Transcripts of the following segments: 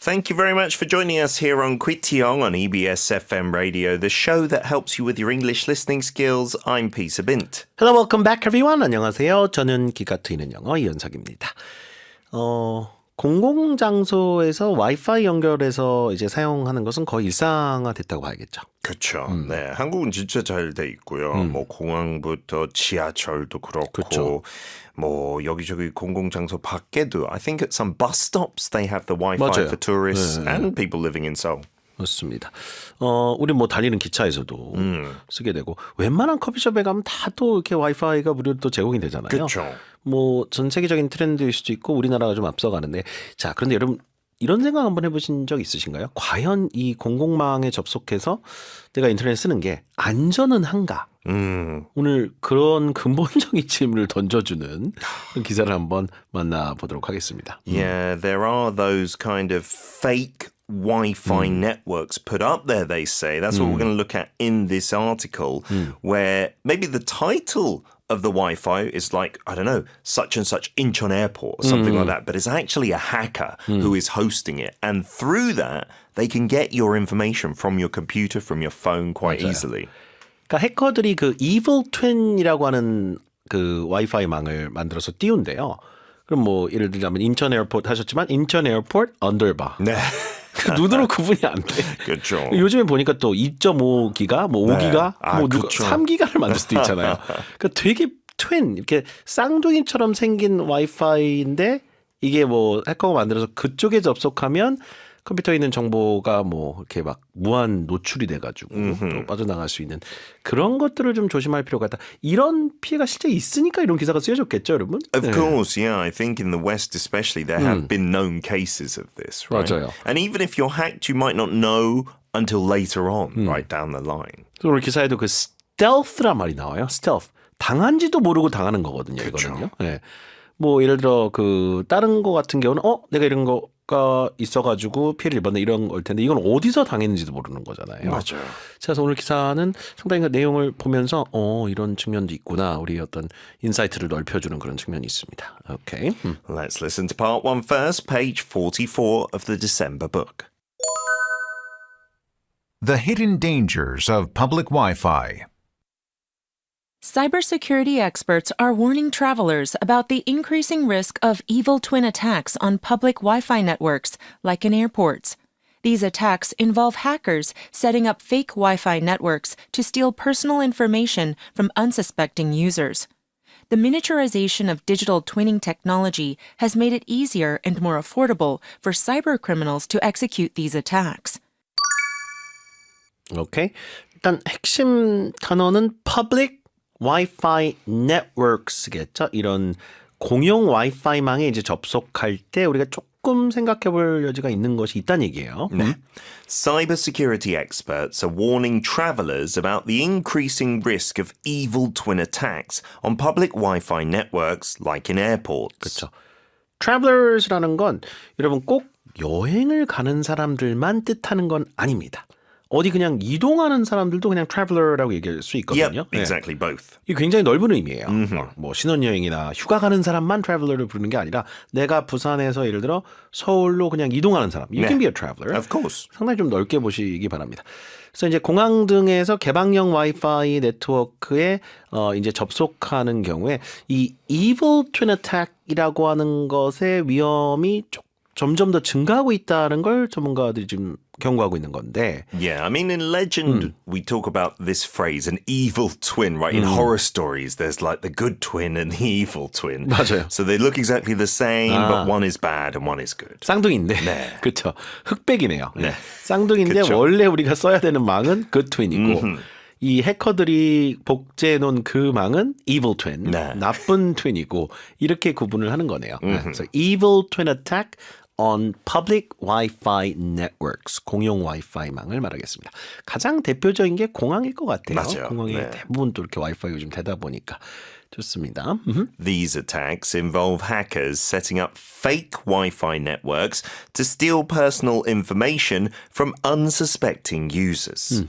Thank you very much for joining us here on Kwitiong on EBS FM Radio, the show that helps you with your English listening skills. I'm Peter Bint. Hello, welcome back everyone. 안녕하세요. 저는 귀가 트이는 영어 이현석입니다. 공공장소에서 와이파이 연결해서 이제 사용하는 것은 거의 일상화됐다고 봐야겠죠. 그렇죠. 네, 한국은 진짜 잘 돼 있고요. 뭐 공항부터 지하철도 그렇고, 그쵸. 뭐 여기저기 공공장소 밖에도, I think at some bus stops they have the Wi-Fi 맞아요. for tourists and people living in Seoul. 맞습니다. 우리 뭐 달리는 기차에서도 쓰게 되고 웬만한 커피숍에 가면 다 또 이렇게 와이파이가 무료로 또 제공이 되잖아요. 그렇죠. 뭐 전 세계적인 트렌드일 수도 있고 우리나라가 좀 앞서가는데 자 그런데 여러분 이런 생각 한번 해보신 적 있으신가요? 과연 이 공공망에 접속해서 내가 인터넷 쓰는 게 안전은 한가? 오늘 그런 근본적인 질문을 던져주는 기사를 한번 만나보도록 하겠습니다. Yeah, there are those kind of fake Wi-Fi networks put up there, they say. That's what we're going to look at in this article, where maybe the title of the Wi-Fi is like, I don't know, such and such Incheon Airport or something like that, but it's actually a hacker who is hosting it. And through that, they can get your information from your computer, from your phone quite 맞아요. easily. 그러니까 해커들이 그 Evil Twin이라고 하는 그 와이파이 망을 만들어서 띄운대요. 그럼 뭐 예를 들자면 인천 에어포트 하셨지만 인천 에어포트 언더바. 네. 눈으로 구분이 안 돼. 그렇죠. 요즘에 보니까 또 2.5기가, 뭐 5기가, 아, 뭐 누가 그쵸. 3기가를 만들 수도 있잖아요. 그러니까 되게 트윈 이렇게 쌍둥이처럼 생긴 와이파이인데 이게 뭐 해커가 만들어서 그쪽에 접속하면 컴퓨터에 있는 정보가 뭐 이렇게 막 무한 노출이 돼가지고 또 빠져나갈 수 있는 그런 것들을 좀 조심할 필요가 있다. 이런 피해가 실제 있으니까 이런 기사가 쓰여졌겠죠, 여러분? Of course, yeah. I think in the West especially, there have been known cases of this, right? 맞아요. And even if you're hacked, you might not know until later on, right down the line. 오늘 기사에도 그 stealth란 말이 나와요. stealth. 당한지도 모르고 당하는 거거든요, 그쵸. 이거는요. 네. 뭐 예를 들어 그 다른 거 같은 경우는 내가 이런 거가 있어가지고 피해를 입었네 이런 걸 텐데 이건 어디서 당했는지도 모르는 거잖아요. 맞아요. 그래서 오늘 기사는 상당히 그 내용을 보면서 이런 측면도 있구나. 우리 어떤 인사이트를 넓혀주는 그런 측면이 있습니다. 오케이. Let's listen to part one first, page 44 of the December book. The hidden dangers of public Wi-Fi. Cybersecurity experts are warning travelers about the increasing risk of evil twin attacks on public Wi-Fi networks, like in airports. These attacks involve hackers setting up fake Wi-Fi networks to steal personal information from unsuspecting users. The miniaturization of digital twinning technology has made it easier and more affordable for cybercriminals to execute these attacks. 오케이. 일단 핵심 단어는 public Wi-Fi networks겠죠. 이런 공용 와이파이망에 이제 접속할 때 우리가 조금 생각해 볼 여지가 있는 것이 있다는 얘기예요. Cybersecurity experts are warning travelers about the increasing risk of evil twin attacks on public Wi-Fi networks like in airports. 그렇죠. Travelers라는 건 여러분 꼭 여행을 가는 사람들만 뜻하는 건 아닙니다. 어디 그냥 이동하는 사람들도 그냥 traveler라고 얘기할 수 있거든요. Yep, exactly both. 이게 굉장히 넓은 의미예요. 뭐 신혼여행이나 휴가 가는 사람만 traveler를 부르는 게 아니라 내가 부산에서 예를 들어 서울로 그냥 이동하는 사람. You can be a traveler. Of course. 상당히 좀 넓게 보시기 바랍니다. 그래서 이제 공항 등에서 개방형 와이파이 네트워크에 이제 접속하는 경우에 이 evil twin attack이라고 하는 것의 위험이 점점 더 증가하고 있다는 걸 전문가들이 지금 경고하고 있는 건데. Yeah, I mean, in legend, we talk about this phrase, an evil twin, right? In horror stories, there's like the good twin and the evil twin. 맞아요. So they look exactly the same, but one is bad and one is good. 쌍둥이인데. 네. 그렇죠. 흑백이네요. 네. 쌍둥이인데 그쵸. 원래 우리가 써야 되는 망은 good twin이고 이 해커들이 복제해 놓은 그 망은 evil twin, 네. 나쁜 twin이고 이렇게 구분을 하는 거네요. 그래서 evil twin attack on public Wi-Fi networks, 공용 와이파이망을 말하겠습니다. 가장 대표적인 게 공항일 것 같아요. 맞아요. 공항에 네. 대부분 또 이렇게 와이파이 요즘 되다 보니까 좋습니다. These attacks involve hackers setting up fake Wi-Fi networks to steal personal information from unsuspecting users.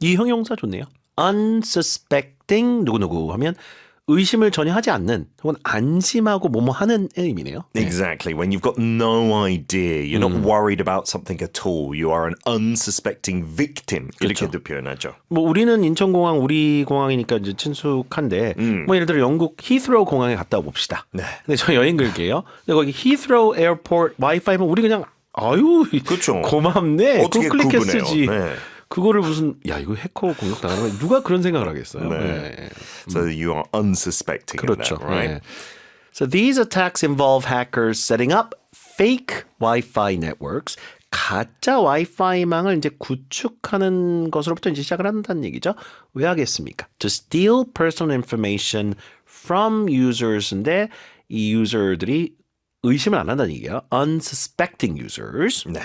이 형용사 좋네요. unsuspecting 누구누구 하면 의심을 전혀 하지 않는 혹은 안심하고 뭐뭐 하는 의미네요. Exactly. When you've got no idea, you're not worried about something at all. You are an unsuspecting victim. 그렇죠. 이렇게도 표현하죠. 뭐 우리는 인천공항 우리 공항이니까 이제 친숙한데 뭐 예를 들어 영국 히스로우 공항에 갔다 봅시다. 네. 근데 저 여행 글게요. 근데 거기 히스로우 에어포트 와이파이면 우리 그냥 아유 그렇죠. 고맙네. 어떻게 그거 클릭해 구분해요? 쓰지. 네. 그거를 무슨 야 이거 해커 공격 당하는 거야. 누가 그런 생각을 하겠어요. 네. So you are unsuspecting of 그렇죠. that, right? 네. So these attacks involve hackers setting up fake Wi-Fi networks. 가짜 와이파이망을 이제 구축하는 것으로부터 이제 시작을 한다는 얘기죠. 왜 하겠습니까? To steal personal information from users인데 이 유저들이 의심을 안 한다는 얘기예요. Unsuspecting users. 네.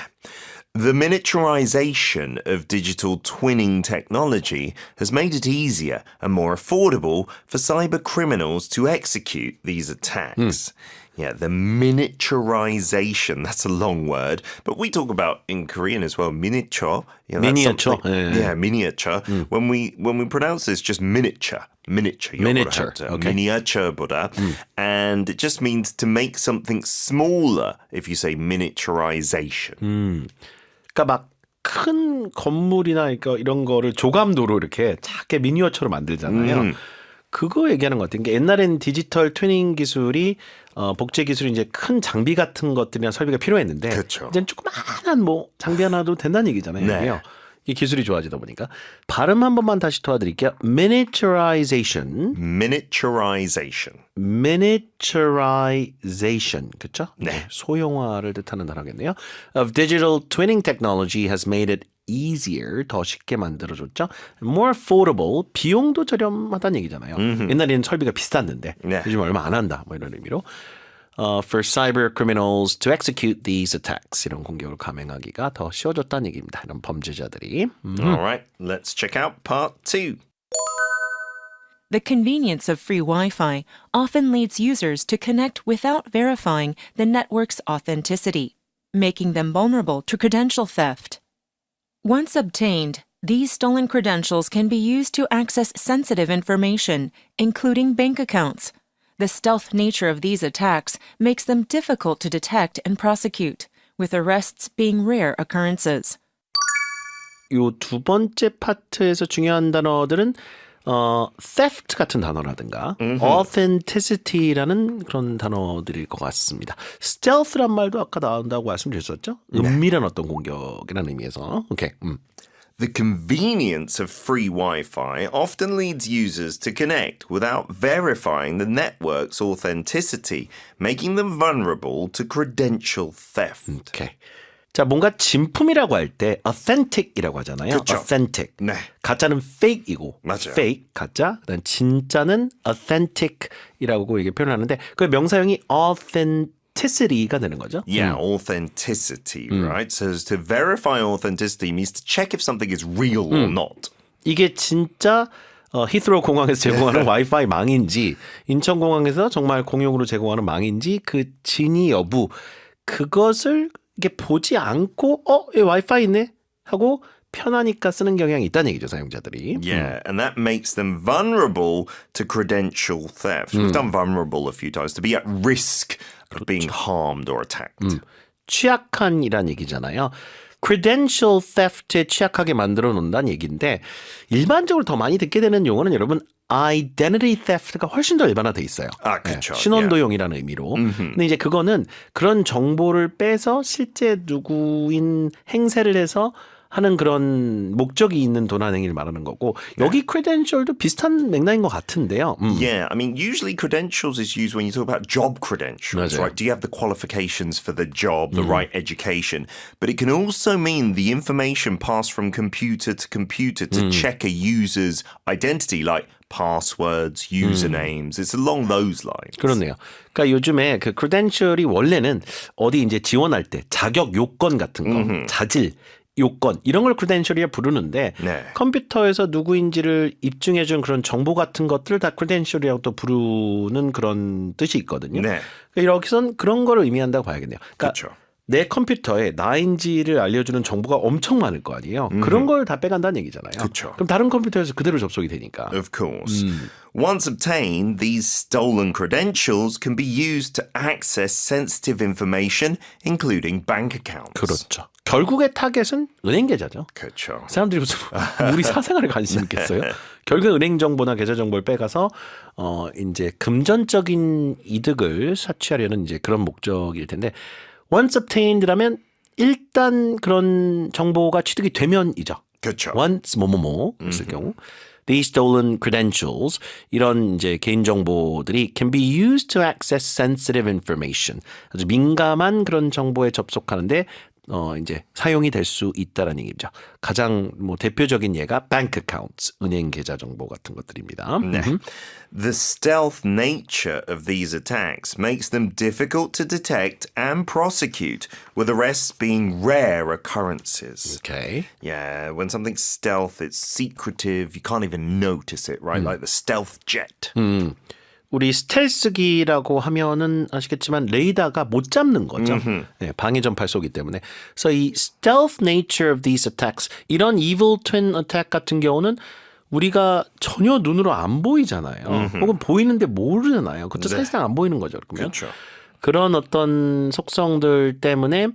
The miniaturization of digital twinning technology has made it easier and more affordable for cyber criminals to execute these attacks. Yeah, the miniaturization, that's a long word, but we talk about in Korean as well, miniature. You know, that's Miniature, something- yeah. Yeah, miniature. When we pronounce this just miniature. Miniature, okay. Miniature보다. And it just means to make something smaller if you say miniaturization. 그러니까 막 큰 건물이나 그러니까 이런 거를 조감도로 이렇게 작게 미니어처로 만들잖아요. 그거 얘기하는 것 같아요. 그러니까 옛날에는 디지털 튜닝 기술이 복제 기술이 이제 큰 장비 같은 것들이나 설비가 필요했는데 그렇죠. 이제는 조그마한 뭐 장비 하나도 된다는 얘기잖아요. 네. 이게요. 이 기술이 좋아지다 보니까 발음 한 번만 다시 도와드릴게요. Miniaturization. Miniaturization. Miniaturization, 그렇죠? 네. 소형화를 뜻하는 단어겠네요. Of digital twinning technology has made it easier, 더 쉽게 만들어줬죠. More affordable, 비용도 저렴하다는 얘기잖아요. 옛날에는 설비가 비쌌는데 네. 요즘 얼마 안 한다, 뭐 이런 의미로. For cyber criminals to execute these attacks, 이런 공격을 감행하기가 더 쉬워졌다는 얘기입니다. 이런 범죄자들이. All right, let's check out part 2. The convenience of free Wi-Fi often leads users to connect without verifying the network's authenticity, making them vulnerable to credential theft. Once obtained, these stolen credentials can be used to access sensitive information, including bank accounts. The stealth nature of these attacks makes them difficult to detect and prosecute, with arrests being rare occurrences. 요 두 번째 파트에서 중요한 단어들은 theft 같은 단어라든가 authenticity라는 그런 단어들일 것 같습니다. stealth란 말도 아까 나온다고 말씀드렸었죠? 은밀한 어떤 공격이라는 의미에서. 오케이. The convenience of free Wi-Fi often leads users to connect without verifying the network's authenticity, making them vulnerable to credential theft. 오케이. 자, 뭔가 진품이라고 할 때 authentic이라고 하잖아요. 그쵸. authentic. 네. 가짜는 fake이고 맞아요. fake 가짜. 그다음 진짜는 authentic이라고 이게 표현하는데 그 명사형이 authenticity가 되는 거죠. Yeah, authenticity, right? So to verify authenticity means to check if something is real or not. 이게 진짜 히스로우 공항에서 제공하는 와이파이 망인지 인천공항에서 정말 공용으로 제공하는 망인지 그 진위 여부 그것을 이게 보지 않고 얘 와이파이 있네 하고 편하니까 쓰는 경향이 있다는 얘기죠, 사용자들이. Yeah, and that makes them vulnerable to credential theft. We've done vulnerable a few times, to be at risk of being harmed or attacked. 취약한이란 얘기잖아요. credential theft에 취약하게 만들어 놓는다는 얘기인데 일반적으로 더 많이 듣게 되는 용어는 여러분 identity theft가 훨씬 더 일반화돼 있어요. 아, 그렇죠. 신원도용이라는 의미로. 근데 이제 그거는 그런 정보를 빼서 실제 누구인 행세를 해서 하는 그런 목적이 있는 도난 행위를 말하는 거고 여기 credential도 비슷한 맥락인 것 같은데요. Yeah, I mean, usually credentials is used when you talk about job credentials, 맞아요. right? Do you have the qualifications for the job, the right education? But it can also mean the information passed from computer to check a user's identity, like passwords, usernames. It's along those lines. 그렇네요. 그러니까 요즘에 그 credential이 원래는 어디 이제 지원할 때 자격 요건 같은 거, 자질 요건 이런 걸 credential이라 부르는데 네. 컴퓨터에서 누구인지를 입증해준 그런 정보 같은 것들을 다 credential이라고 또 부르는 그런 뜻이 있거든요. 네. 그러니까 여기선 그런 걸 의미한다고 봐야겠네요. 그러니까 그렇죠. 내 컴퓨터에 나인지를 알려주는 정보가 엄청 많을 거 아니에요. 그런 걸 다 빼간다는 얘기잖아요. 그쵸. 그럼 다른 컴퓨터에서 그대로 접속이 되니까. Of course. Once obtained, these stolen credentials can be used to access sensitive information, including bank accounts. 그렇죠. 결국의 타겟은 은행 계좌죠. 그렇죠. 사람들이 무슨 우리 사생활에 관심 있겠어요? 결국 은행 정보나 계좌 정보를 빼가서 이제 금전적인 이득을 사취하려는 이제 그런 목적일 텐데 once obtained라면 일단 그런 정보가 취득이 되면이죠. 그렇죠. once 뭐뭐뭐 있을 경우 these stolen credentials 이런 이제 개인 정보들이 can be used to access sensitive information 아주 민감한 그런 정보에 접속하는데 이제 사용이 될 수 있다라는 얘기죠. 가장 뭐 대표적인 예가 bank accounts, 은행 계좌 정보 같은 것들입니다. 네. The stealth nature of these attacks makes them difficult to detect and prosecute, with arrests being rare occurrences. Okay. Yeah, when something's stealth, it's secretive. You can't even notice it, right? Like the stealth jet. 우리 스텔스기라고 하면은 아시겠지만 레이더가 못 잡는 거죠. 네, 방위 전파를 쏘기 때문에. 그래서 이 stealth nature of these attacks 이런 evil twin attack 같은 경우는 우리가 전혀 눈으로 안 보이잖아요. 혹은 보이는데 모르잖아요. 그것도 사실상 안 보이는 거죠. 그러면 그렇죠. 그런 어떤 속성들 때문에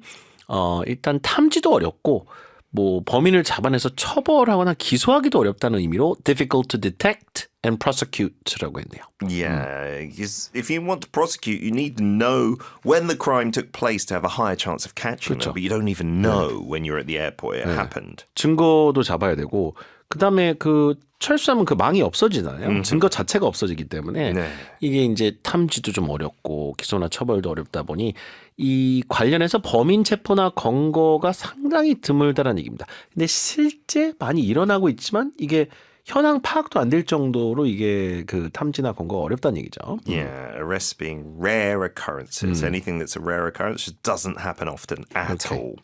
일단 탐지도 어렵고 뭐 범인을 잡아내서 처벌하거나 기소하기도 어렵다는 의미로 difficult to detect and prosecute라고 했네요. Yeah, because if you want to prosecute, you need to know when the crime took place to have a higher chance of catching them. 그렇죠. But you don't even know when you're at the airport it happened. 증거도 잡아야 되고 그다음에 그 철수하면 그 망이 없어지잖아요. 증거 자체가 없어지기 때문에 네. 이게 이제 탐지도 좀 어렵고 기소나 처벌도 어렵다 보니 이 관련해서 범인 체포나 검거가 상당히 드물다라는 얘기입니다. 근데 실제 많이 일어나고 있지만 이게 현황 파악도 안 될 정도로 이게 그 탐지나 검거가 어렵다는 얘기죠. Yeah, arrests being rare occurrences. Anything that's a rare occurrence just doesn't happen often at all.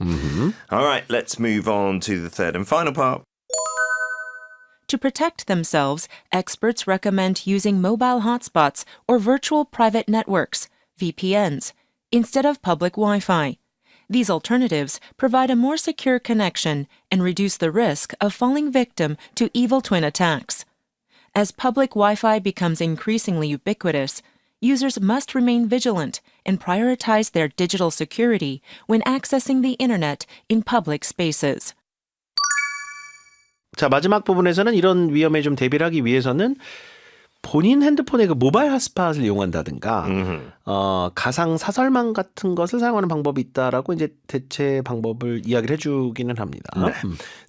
All right, let's move on to the third and final part. To protect themselves, experts recommend using mobile hotspots or virtual private networks, VPNs, instead of public Wi-Fi. These alternatives provide a more secure connection and reduce the risk of falling victim to evil twin attacks. As public Wi-Fi becomes increasingly ubiquitous, users must remain vigilant and prioritize their digital security when accessing the internet in public spaces. 자, 마지막 부분에서는 이런 위험에 좀 대비를 하기 위해서는 본인 핸드폰의 그 모바일 핫스팟을 이용한다든가 가상 사설망 같은 것을 사용하는 방법이 있다라고 이제 대체 방법을 이야기를 해주기는 합니다.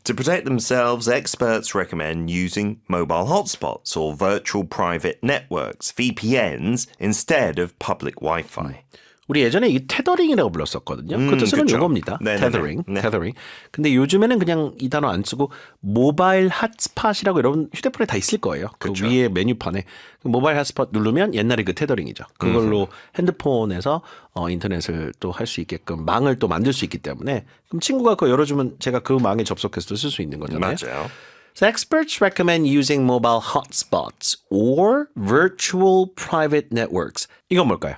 To protect themselves, experts recommend using mobile hotspots or virtual private networks, VPNs, instead of public Wi-Fi. 우리 예전에 이 테더링이라고 불렀었거든요. 그 뜻은 그쵸. 이겁니다. 네네네. 테더링, 네. 테더링. 근데 요즘에는 그냥 이 단어 안 쓰고 모바일 핫스팟이라고 여러분 휴대폰에 다 있을 거예요. 그 그쵸. 위에 메뉴판에 그 모바일 핫스팟 누르면 옛날에 그 테더링이죠. 그걸로 핸드폰에서 인터넷을 또 할 수 있게끔 망을 또 만들 수 있기 때문에 그럼 친구가 그거 열어주면 제가 그 망에 접속해서 쓸 수 있는 거잖아요. 맞아요. So experts recommend using mobile hotspots or virtual private networks. 이건 뭘까요?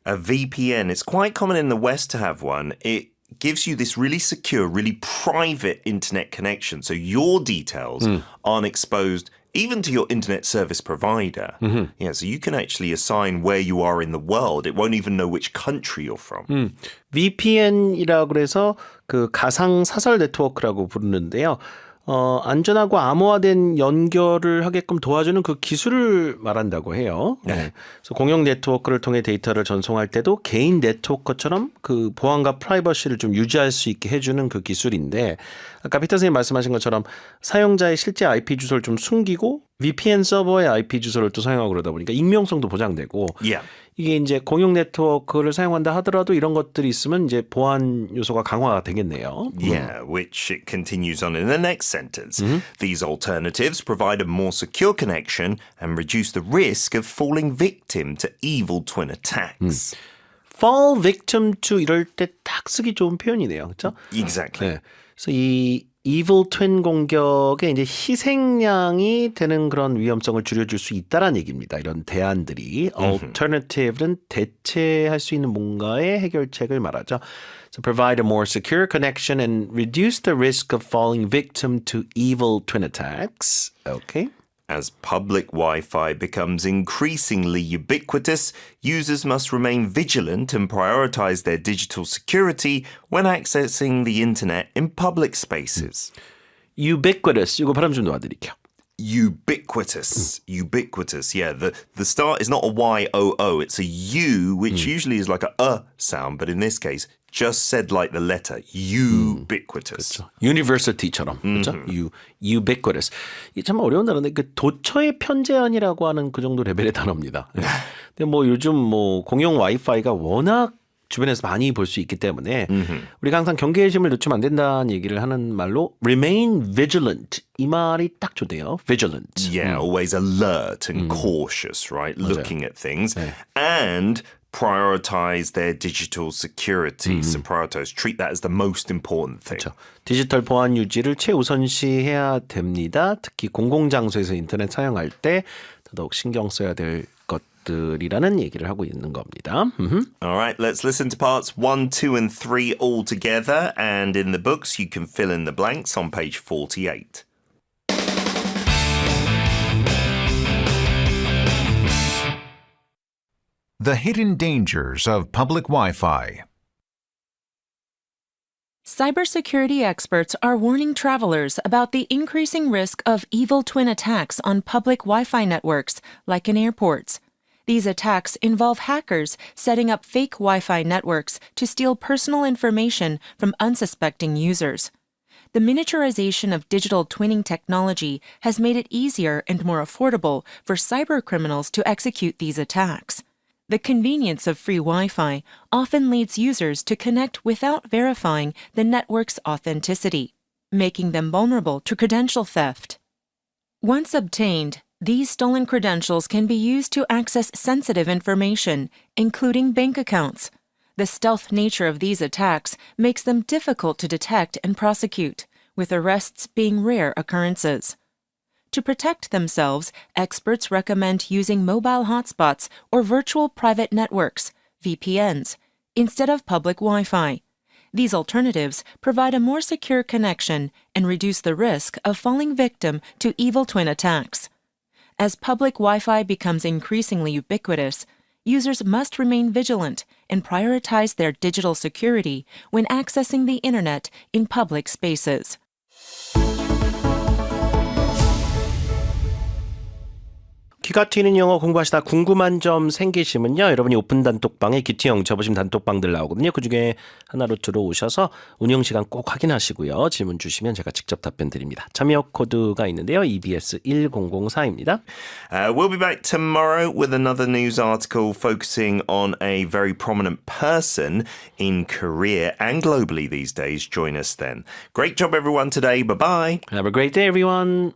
A VPN, it's quite common in the West to have one. It gives you this really secure, really private internet connection. So your details aren't exposed even to your internet service provider. Yeah, so you can actually assign where you are in the world. It won't even know which country you're from. VPN이라고 그래서 그 가상 사설 네트워크라고 부르는데요. 안전하고 암호화된 연결을 하게끔 도와주는 그 기술을 말한다고 해요. 네. 그래서 공용 네트워크를 통해 데이터를 전송할 때도 개인 네트워크처럼 그 보안과 프라이버시를 좀 유지할 수 있게 해주는 그 기술인데 아까 피터 선생님 말씀하신 것처럼 사용자의 실제 IP 주소를 좀 숨기고 VPN 서버의 IP 주소를 또 사용하고 그러다 보니까 익명성도 보장되고 Yeah. 이게 이제 공용 네트워크를 사용한다 하더라도 이런 것들이 있으면 이제 보안 요소가 강화가 되겠네요. Yeah, which it continues on in the next sentence. These alternatives provide a more secure connection and reduce the risk of falling victim to evil twin attacks. fall victim to 이럴 때 딱 쓰기 좋은 표현이네요. 그렇죠? Exactly. 네. 그래서 이 evil twin 공격의 이제 희생양이 되는 그런 위험성을 줄여줄 수 있다라는 얘기입니다. 이런 대안들이 alternative는 대체할 수 있는 뭔가의 해결책을 말하죠. So provide a more secure connection and reduce the risk of falling victim to evil twin attacks. Okay. As public Wi-Fi becomes increasingly ubiquitous, users must remain vigilant and prioritize their digital security when accessing the internet in public spaces. ubiquitous. 이거 발음 좀 도와드릴게요. Ubiquitous. Ubiquitous. Yeah, the start is not a Y-O-O. It's a U, which usually is like a sound, but in this case, just said like the letter. Ubiquitous. university처럼 그렇죠? ubiquitous. 이게 참 어려운 단어인데 그 도처의 편재안이라고 하는 그 정도 레벨의 단어입니다. 근데 뭐 요즘 뭐 공용 와이파이가 워낙 주변에서 많이 볼 수 있기 때문에 우리가 항상 경계심을 늦추면 안 된다는 얘기를 하는 말로 remain vigilant 이 말이 딱 좋대요. vigilant. Yeah, always alert and cautious, right? Looking at things. And prioritize their digital security. So prioritize, treat that as the most important thing. 그렇죠. 디지털 보안 유지를 최우선시해야 됩니다. 특히 공공장소에서 인터넷 사용할 때 더더욱 신경 써야 될 것들이라는 얘기를 하고 있는 겁니다. All right, let's listen to parts 1, 2, and 3 all together. And in the books, you can fill in the blanks on page 48. The hidden dangers of public Wi-Fi. Cybersecurity experts are warning travelers about the increasing risk of evil twin attacks on public Wi-Fi networks, like in airports. These attacks involve hackers setting up fake Wi-Fi networks to steal personal information from unsuspecting users. The miniaturization of digital twinning technology has made it easier and more affordable for cybercriminals to execute these attacks. The convenience of free Wi-Fi often leads users to connect without verifying the network's authenticity, making them vulnerable to credential theft. Once obtained, these stolen credentials can be used to access sensitive information, including bank accounts. The stealth nature of these attacks makes them difficult to detect and prosecute, with arrests being rare occurrences. To protect themselves, experts recommend using mobile hotspots or virtual private networks, VPNs, instead of public Wi-Fi. These alternatives provide a more secure connection and reduce the risk of falling victim to evil twin attacks. As public Wi-Fi becomes increasingly ubiquitous, users must remain vigilant and prioritize their digital security when accessing the internet in public spaces. 귀가 튀는 영어 공부하시다 궁금한 점 생기시면요. 여러분이 오픈 단톡방에 기티형 접으신 단톡방들 나오거든요. 그중에 하나로 들어오셔서 운영시간 꼭 확인하시고요. 질문 주시면 제가 직접 답변 드립니다. 참여 코드가 있는데요. EBS 1004입니다. We'll be back tomorrow with another news article focusing on a very prominent person in Korea and globally these days. Join us then. Great job everyone today. Bye-bye. Have a great day everyone.